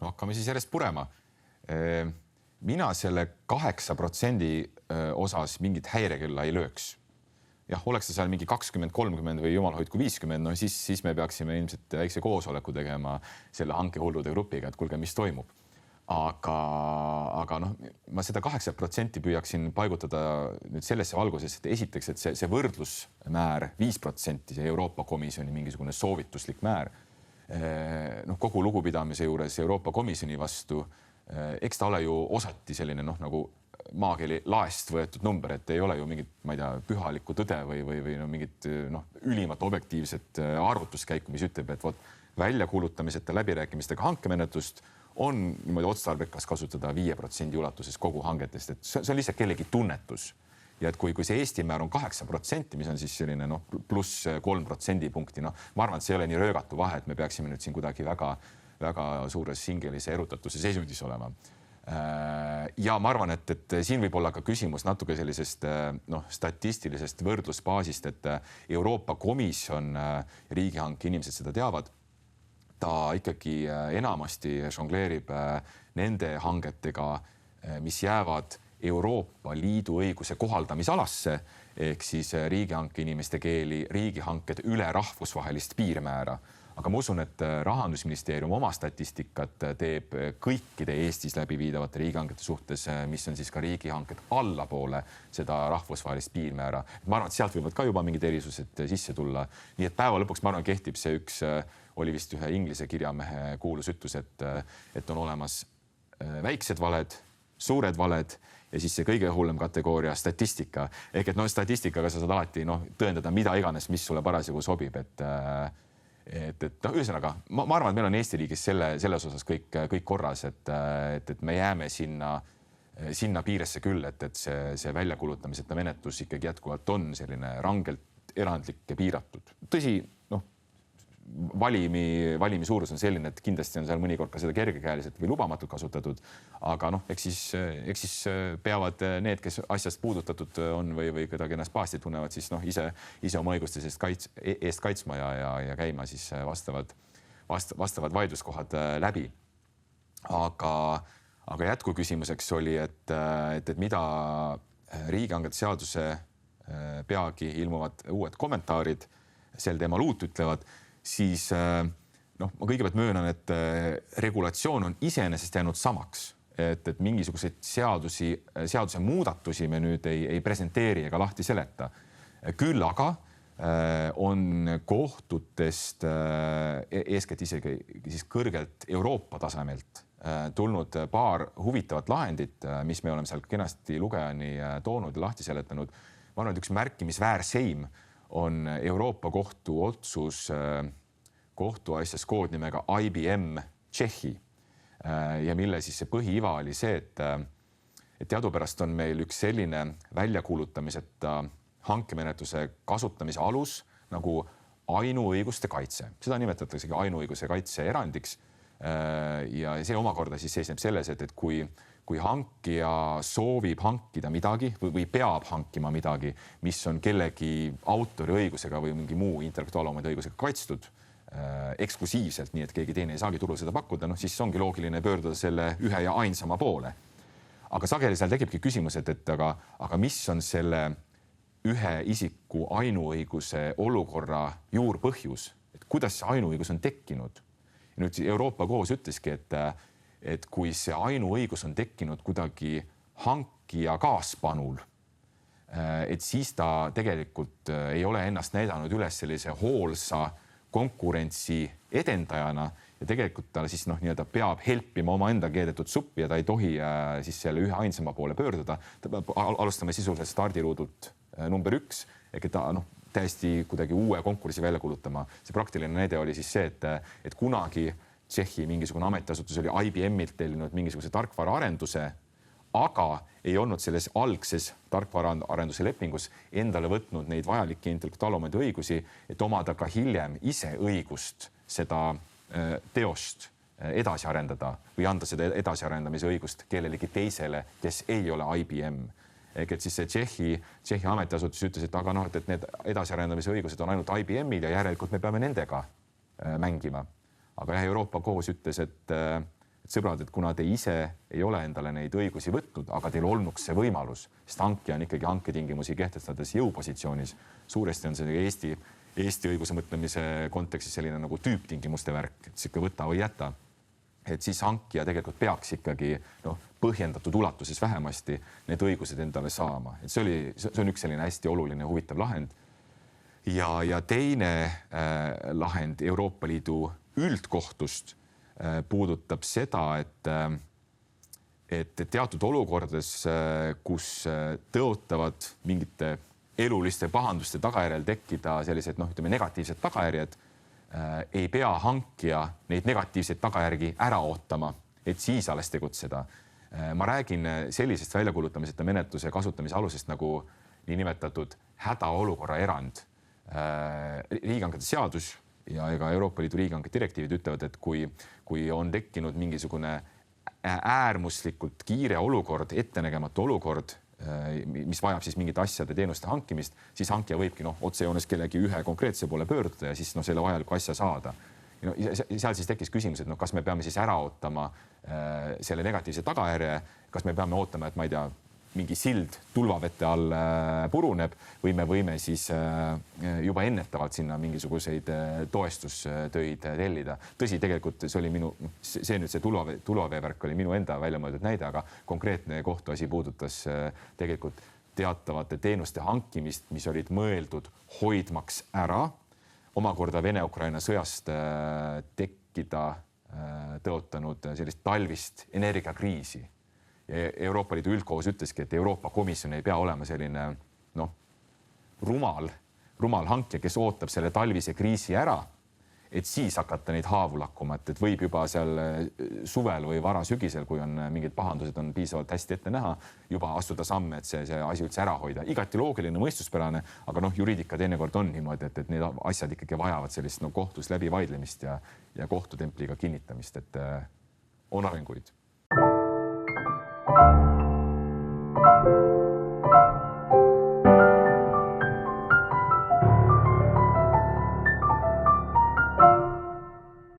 hakkame siis järjest purema. Mina selle 8% osas mingit häirekella ei lööks. Jah, oleks see seal mingi 20, 30 või jumal hoidku 50, no siis me peaksime ilmselt väikse koosoleku tegema selle hankehullude grupiga, et kuulge, mis toimub. Aga noh, ma seda 8% püüaksin paigutada nüüd sellesse valguses, et esiteks, et see võrdlusmäär 5%, see Euroopa Komisjoni mingisugune soovituslik määr, noh, kogu lugupidamise juures Euroopa Komisjoni vastu, eks ta ole ju osati selline nagu maakeeli laest võetud number, et ei ole ju mingit, ma ei tea, pühalikku tõde või no mingit ülimat objektiivset arvutuskäiku, mis ütleb, et vot väljakuulutamiseta läbirääkimistega hankemenetlust on niimoodi otstarbekas kasutada 5% ulatuses kogu hangetest, et see on lihtsalt kellegi tunnetus. Ja et kui see Eesti määr on 8%, mis on siis selline pluss 3% punkti, ma arvan, et see ei ole nii röögatu vahe, et me peaksime nüüd siin kuidagi väga suures hingelise erutatuse seisundis olema. Ja ma arvan, et siin võib olla ka küsimus natuke sellisest statistilisest võrdlusbaasist, et Euroopa Komisjon, riigihanke inimesed seda teavad, ta ikkagi enamasti žongleerib nende hangetega, mis jäävad Euroopa Liidu õiguse kohaldamisalasse, ehk siis riigihanke inimeste keeli riigihanked üle rahvusvahelist piirmäära. Aga ma usun, et Rahandusministeerium oma statistikat teeb kõikide Eestis läbiviidavate riigihangete suhtes, mis on siis ka riigihanked allapoole seda rahvusvahelist piirmäära. Ma arvan, et sealt võivad ka juba mingid erisused sisse tulla. Nii et päeva lõpuks ma arvan, kehtib see üks, oli vist ühe inglise kirjamehe kuulus ütlus, et on olemas väiksed valed, suured valed ja siis see kõige hullem kategooria statistika. Ehk et statistikaga sa saad alati tõendada mida iganes, mis sulle parasjagu sobib, et ühesõnaga, ma arvan, et meil on Eesti riigis selles osas kõik korras, et me jääme sinna piiresse küll, et see väljakuulutamiseta menetlus ikkagi jätkuvalt on selline rangelt erandlik ja piiratud. Tõsi, valimi suurus on selline, et kindlasti on seal mõnikord ka seda kergekäeliselt või lubamatult kasutatud, aga eks siis peavad need, kes asjast puudutatud on või kedagi ennast paasti tunnevad, siis ise oma õiguste eest kaitsma ja käima siis vastavad vaidluskohad läbi. Aga jätkuküsimuseks oli, et mida riigihangete seaduse peagi ilmuvad uued kommentaarid sel teemal uut ütlevad, siis ma kõigepealt möönan, et regulatsioon on iseenesest jäänud samaks, et mingisuguseid seaduse muudatusi me nüüd ei presenteeri ega lahti seleta. Küll aga on kohtutest eeskätt isegi siis kõrgelt Euroopa tasemelt tulnud paar huvitavat lahendit, mis me oleme seal kenasti lugejani toonud ja lahti seletanud. Ma arvan, et üks märkimisväärseim on Euroopa kohtu otsus kohtuasjas koodnimega IBM Tšehhi ja mille siis see põhiiva oli see, et teadupärast on meil üks selline väljakuulutamiseta hankemenetluse kasutamise alus nagu ainuõiguste kaitse. Seda nimetatakse ainuõiguse kaitse erandiks ja see omakorda siis seisneb selles, et kui hankija soovib hankida midagi või peab hankima midagi, mis on kellegi autoriõigusega või mingi muu intellektuaalomandi õigusega kaitstud eksklusiivselt, nii et keegi teine ei saagi turul seda pakkuda, siis ongi loogiline pöörduda selle ühe ja ainsama poole. Aga sageli seal tekibki küsimus, et aga mis on selle ühe isiku ainuõiguse olukorra juurpõhjus, et kuidas see ainuõigus on tekkinud. Ja nüüd Euroopa kohus ütleski, et kui see ainuõigus on tekkinud kuidagi hankija kaaspanul, et siis ta tegelikult ei ole ennast näidanud üles sellise hoolsa konkurentsi edendajana ja tegelikult ta siis peab helpima oma enda keedetud suppi ja ta ei tohi siis selle ühe ainsama poole pöörduda. Alustame sisuliselt stardiruudult number 1, ehk et ta täiesti kuidagi uue konkursi välja kuulutama. See praktiline näide oli siis see, et kunagi Tšehhi mingisugune ametiasutus oli IBM-ilt tellinud mingisuguse tarkvaraarenduse, aga ei olnud selles algses tarkvaraarenduse lepingus endale võtnud neid vajalikke intellektuaalomandi õigusi, et omada ka hiljem ise õigust seda teost edasi arendada või anda seda edasiarendamise õigust kellelegi teisele, kes ei ole IBM. Ehk et siis see Tšehhi ametiasutus ütles, et aga et need edasiarendamise õigused on ainult IBM-il ja järelikult me peame nendega mängima. Aga Euroopa kohus ütles, et et sõbrad, et kuna te ise ei ole endale neid õigusi võtnud, aga teil olnuks see võimalus, sest hankija on ikkagi hanketingimusi kehtestades jõupositsioonis. Suuresti on see Eesti õiguse mõtlemise kontekstis selline nagu tüüptingimuste värk, et sihuke võta või jäta. Et siis hankija tegelikult peaks ikkagi põhjendatud ulatuses vähemasti need õigused endale saama. Et see on üks selline hästi oluline huvitav lahend. Ja teine lahend Euroopa Liidu üldkohtust puudutab seda, et teatud olukordades, kus tõotavad mingite eluliste pahanduste tagajärjel tekkida sellised negatiivsed tagajärjed, ei pea hankija neid negatiivseid tagajärgi ära ootama, et siis alles tegutseda. Ma räägin sellisest väljakuulutamiseta menetluse kasutamise alusest nagu niinimetatud hädaolukorra erand. Riigihangete seadus ja Euroopa Liidu riigihangete direktiivid ütlevad, et kui on tekkinud mingisugune äärmuslikult kiire olukord, ettenägematu olukord, mis vajab siis mingite asjade teenuste hankimist, siis hankija võibki otsejoones kellegi ühe konkreetse poole pöörduda ja siis selle vajaliku asja saada. Seal siis tekkis küsimus, et kas me peame siis ära ootama selle negatiivse tagajärje, kas me peame ootama, et ma ei tea, mingi sild tulvavete all puruneb või me võime siis juba ennetavalt sinna mingisuguseid toestustöid tellida. Tõsi, tegelikult see oli see tulvaveevärk oli minu enda välja mõeldud näide, aga konkreetne kohtuasi puudutas tegelikult teatavate teenuste hankimist, mis olid mõeldud hoidmaks ära omakorda Vene-Ukraina sõjast tekkida tõotanud sellist talvist energiakriisi. Euroopa Liidu üldkohus ütleski, et Euroopa Komisjon ei pea olema selline rumal hankija, kes ootab selle talvise kriisi ära, et siis hakata neid haavu lakkuma, et võib juba seal suvel või varasügisel, kui on mingid pahandused on piisavalt hästi ette näha, juba astuda samme, et see asi üldse ära hoida. Igati loogiline, mõistuspärane, aga juriidika teinekord on niimoodi, et need asjad ikkagi vajavad sellist kohtus läbi vaidlemist ja kohtutempliga kinnitamist, et on arenguid.